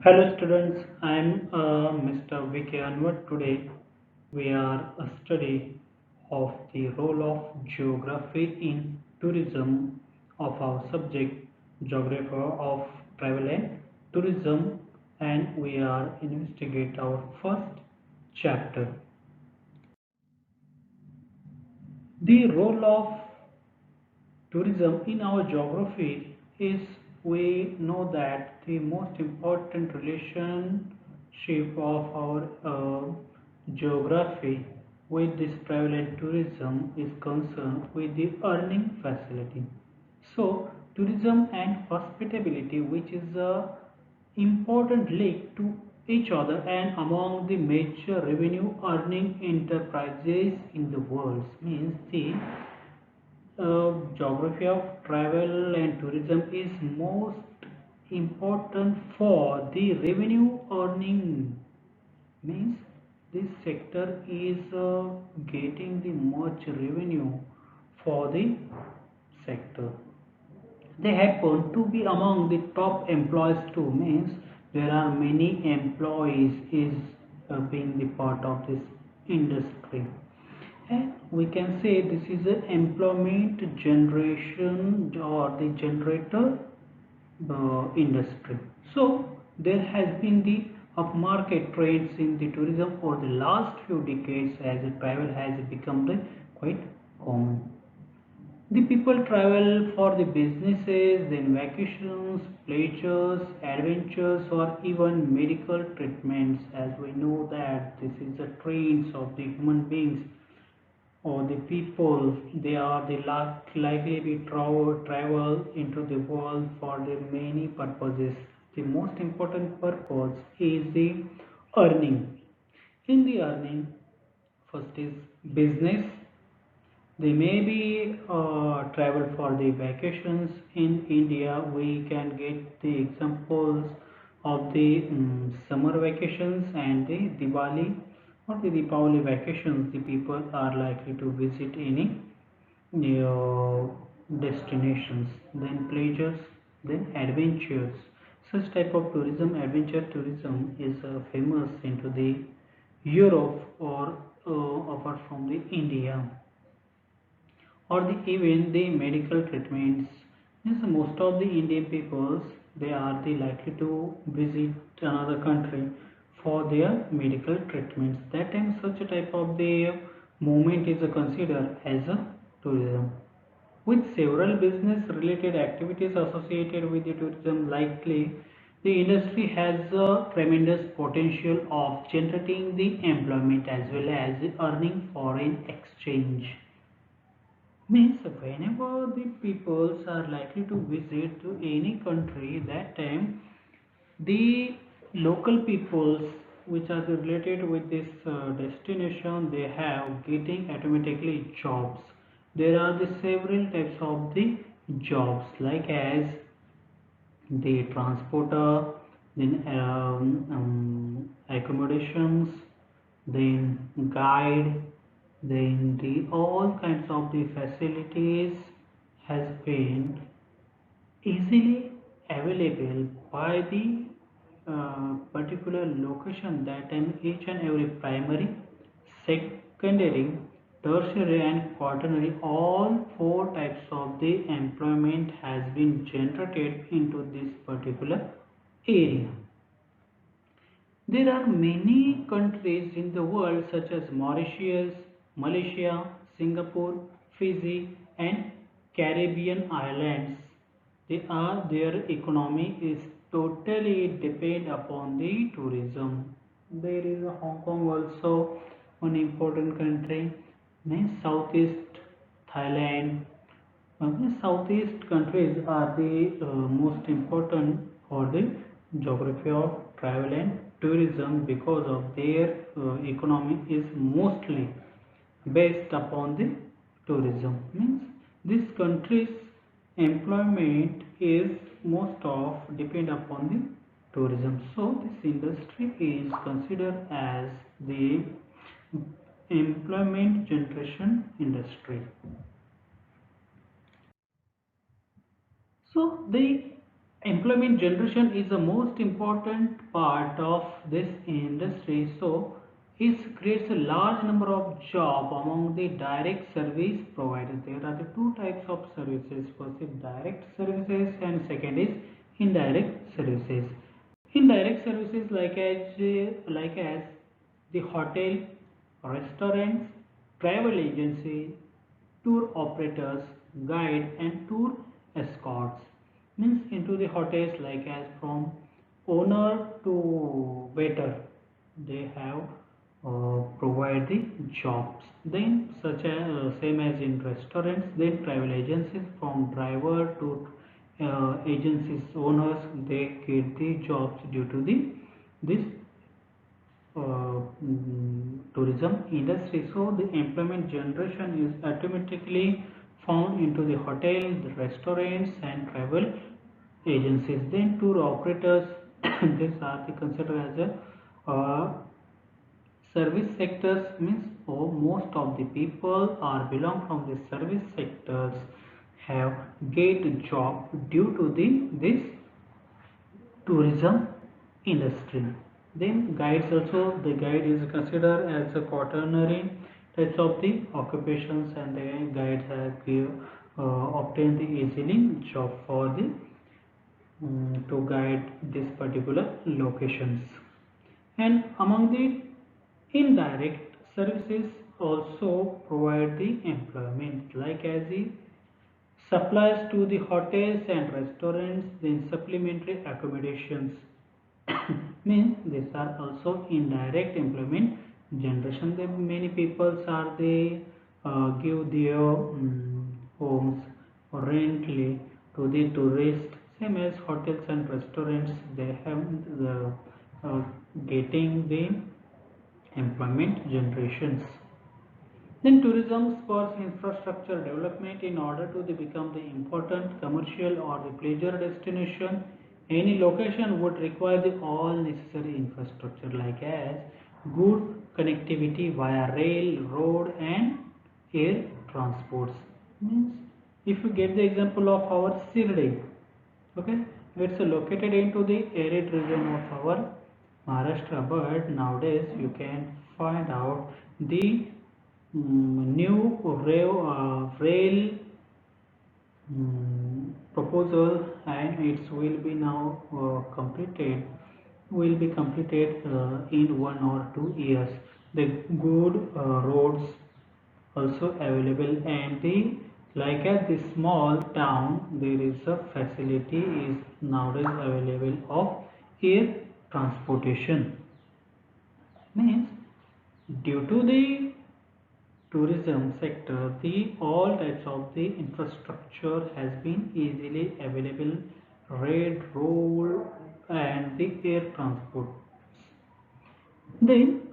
Hello students, I am Mr. V.K. Anwar. Today we are a study of the role of geography in tourism of our subject Geography of Travel and Tourism, and we are investigate our first chapter. The role of tourism in our geography is we know that the most important relationship of our geography with this travel and tourism is concerned with the earning facility. So tourism and hospitality, which is a important link to each other and among the major revenue earning enterprises in the world, means the geography of travel and tourism is most important for the revenue earning, means this sector is getting the much revenue for the sector. They happen to be among the top employees too, means there are many employees is being the part of this industry, and we can say this is an employment generation or the generator industry. So there has been the upmarket trends in the tourism for the last few decades as the travel has become the quite common. The people travel for the businesses, then vacations, pleasures, adventures, or even medical treatments. As we know that this is the trains of the human beings or the people. They are the likely be travel into the world for the many purposes. The most important purpose is the earning. In the earning, first is business. They may be travel for the vacations in India. We can get the examples of the summer vacations and the Diwali or the Deepavali vacations. The people are likely to visit any uh, destinations, then pleasures, then adventures. Such type of tourism, adventure tourism, is famous into the Europe or apart from the India, or the even the medical treatments. Yes, most of the Indian peoples, they are the likely to visit another country for their medical treatments. That time such a type of the movement is considered as a tourism. With several business related activities associated with the tourism, likely the industry has a tremendous potential of generating the employment as well as earning foreign exchange. Means whenever the peoples are likely to visit to any country, that time the local peoples which are related with this destination, they have getting automatically jobs. There are the several types of the jobs like as the transporter, then accommodations, then guide, then the all kinds of the facilities has been easily available by the particular location, that in each and every primary, secondary, tertiary and quaternary, all four types of the employment has been generated into this particular area. There are many countries in the world such as Mauritius, Malaysia, Singapore, Fiji and Caribbean islands. Their economy is totally depend upon the tourism. There is a Hong Kong also, one important country, means Southeast Thailand. The Southeast countries are the most important for the geography of travel and tourism because of their economy is mostly based upon the tourism. Means this country's employment is most of depend upon the tourism. So this industry is considered as the employment generation industry. So the employment generation is the most important part of this industry. So it creates a large number of jobs among the direct service providers. There are the two types of services. First is direct services and second is indirect services. Indirect services like as the hotel, restaurants, travel agency, tour operators, guide and tour escorts. Means into the hotels like as from owner to waiter, they have provide the jobs. Then such as same as in restaurants, then travel agencies from driver to agencies owners, they get the jobs due to the this tourism industry. So the employment generation is automatically found into the hotels, the restaurants and travel agencies. Then tour operators, these are the considered as a service sectors. Means most of the people are belong from the service sectors have get job due to this tourism industry. Then guides also, the guide is considered as a quaternary types of the occupations, and the guides have obtained the easily job for the to guide these particular locations. And among the indirect services also provide the employment like as the supplies to the hotels and restaurants, then supplementary accommodations. Means these are also indirect employment generation. There many people are they give their homes rently to the tourist. Same as hotels and restaurants, they have the getting the employment generations. Then tourism spurs infrastructure development in order to become the important commercial or the pleasure destination. Any location would require the all necessary infrastructure like as good connectivity via rail, road and air transports. Means if you get the example of our Shirdi, okay, it's located into the arid region of our Maharashtra, but nowadays you can find out the new rail proposal, and it will be now completed in 1 or 2 years. The good roads also available, and the like at the small town there is a facility is nowadays available of air transportation. Means due to the tourism sector, the all types of the infrastructure has been easily available, rail, road and the air transport. Then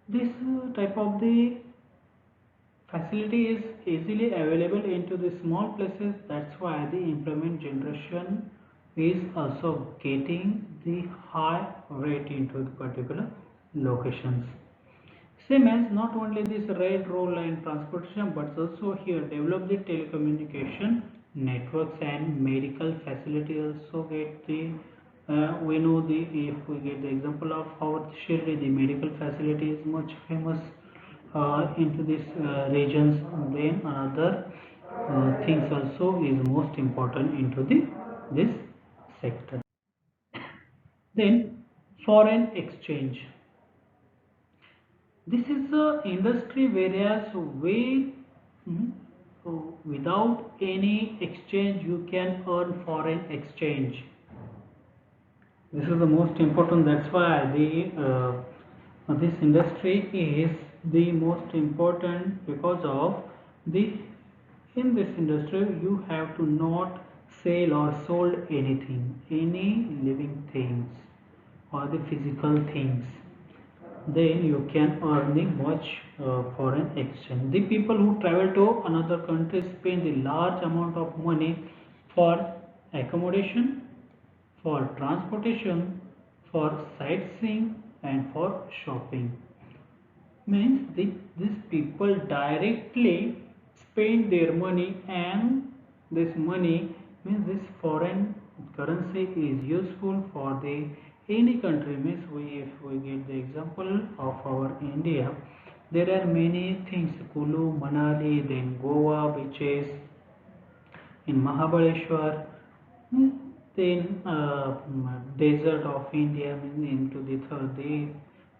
this type of the facility is easily available into the small places. That's why the employment generation is also getting the high rate into the particular locations. Same as not only this rail, road and transportation, but also here develop the telecommunication networks and medical facility also get the we know the if we get the example of our Shirdi, the medical facility is much famous into these regions. Then another things also is most important into the this sector. Then foreign exchange. This is the industry whereas we so without any exchange you can earn foreign exchange. This is the most important. That's why the this industry is the most important because of the in this industry you have to not sell or sold anything, any living things or the physical things, then you can earn the much foreign exchange. The people who travel to another country spend a large amount of money for accommodation, for transportation, for sightseeing, and for shopping. Means these people directly spend their money, and this money means this foreign. currency is useful for the any country. Means we, if we get the example of our India, there are many things: Kulu, Manali, then Goa beaches, in Mahabaleshwar, then desert of India, into the third day.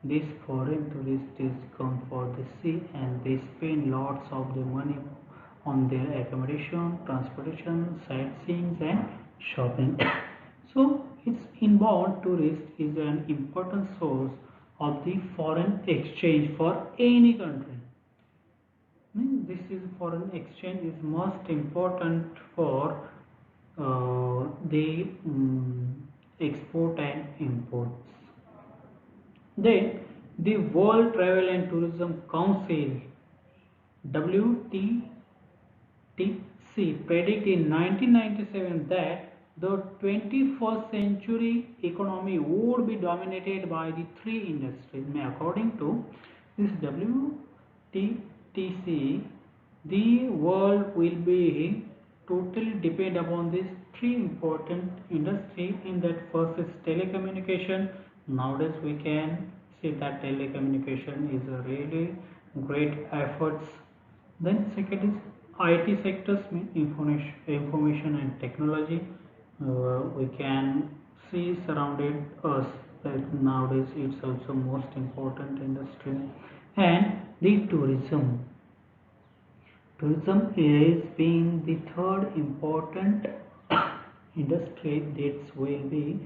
These foreign tourists come for the sea and they spend lots of the money on their accommodation, transportation, sightseeing and shopping. So its inbound tourist is an important source of the foreign exchange for any country. This is foreign exchange is most important for the export and imports. Then the World Travel and Tourism Council WTTC predict in 1997 that the 21st century economy would be dominated by the three industries. According to this WTTC, the world will be totally depend upon these three important industry. In that, first is telecommunication. Nowadays we can see that telecommunication is a really great efforts. Then second is IT sectors, mean information and technology. We can see surrounded us that nowadays it's also most important industry. And the tourism. Tourism is being the third important industry that will be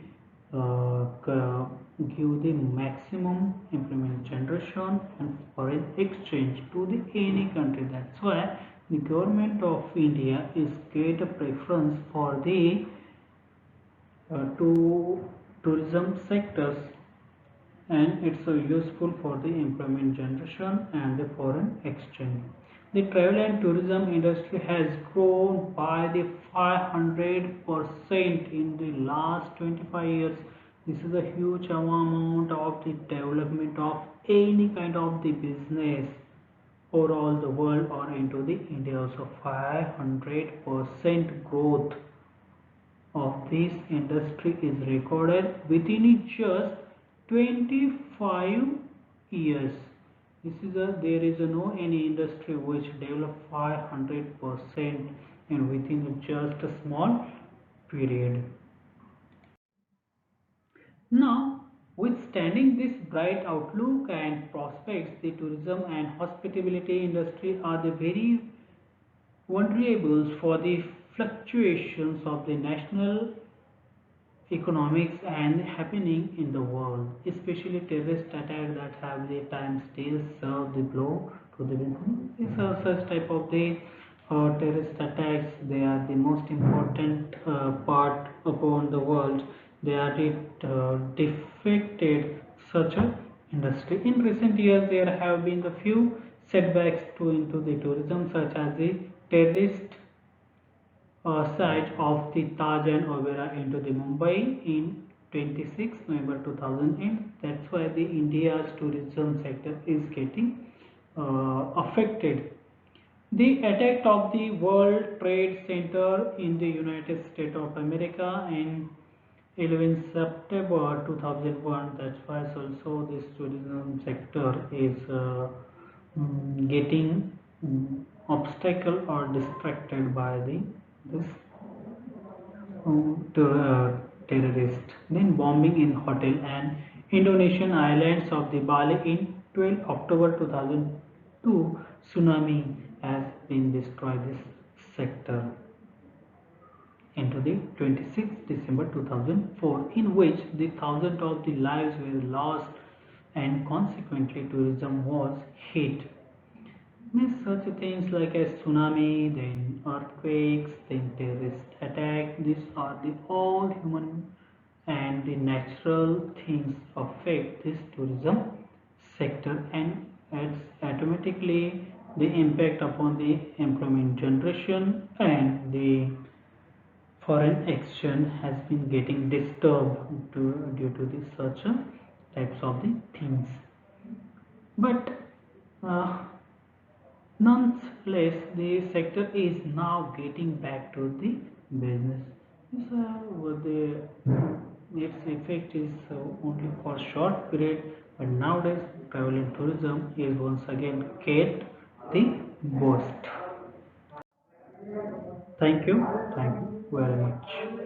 give the maximum employment generation and foreign exchange to the any country. That's why the government of India is get a preference for the to tourism sectors, and it's useful for the employment generation and the foreign exchange. The travel and tourism industry has grown by the 500% in the last 25 years. This is a huge amount of the development of any kind of the business overall the world or into the India also. 500% growth of this industry is recorded within just 25 years. There is no any industry which develop 500% and within just a small period. Now, withstanding this bright outlook and prospects, the tourism and hospitality industry are the very vulnerable for the fluctuations of the national economics and happening in the world, especially terrorist attacks that have the time still serve the blow to the victim. These are such type of the terrorist attacks. They are the most important part upon the world. They are the defected such a industry. In recent years, there have been a few setbacks to into the tourism, such as the terrorist site of the Taj and Opera into the Mumbai in 26 November 2008. That's why the India's tourism sector is getting affected. The attack of the World Trade Center in the United States of America in 11 September 2001. That's why also this tourism sector is getting obstacle or distracted by the this terrorist. Then bombing in hotel and Indonesian islands of the Bali in 12 October 2002. Tsunami has been destroyed this sector into the 26th December 2004, in which the thousands of the lives were lost and consequently tourism was hit. Means such things like a tsunami, then earthquakes, then terrorist attack. These are the all human and the natural things affect this tourism sector, and it's automatically the impact upon the employment generation and the foreign exchange has been getting disturbed due to the such types of the things. But uh, nonetheless, the sector is now getting back to the business. Is what its effect is only for short period, but nowadays travel and tourism is once again get the boost. Thank you very much.